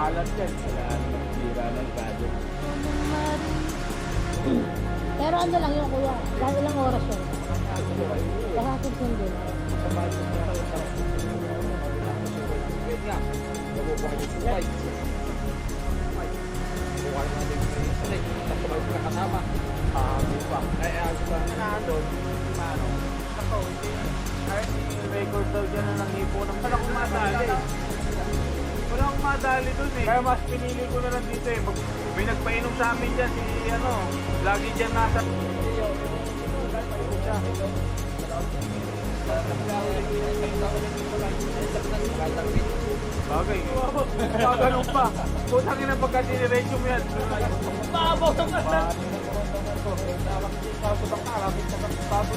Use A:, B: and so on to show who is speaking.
A: Maalat yan. Wala nang tira ng gadget.
B: Pero ano lang yun kuya, dahil ilang oras yun. Kahatid sundo.
A: Wait nga. Nabubuhay yung buhay. Buhay natin yung sanay. Tapos na kasama. Bupa. Ay, sa doon. Ano? Ako, hindi. Ay, record daw dyan na nangipo ng wala akong madali. Wala akong madali doon eh. Kaya mas pinili ko na lang dito eh. May nagpainom sa amin dyan si ano. Lagi dyan nasa... Bagay. Ganun pa. Putang ina pagka diniretso mo yan. Babaw ng kasan. Tawag din sa kapag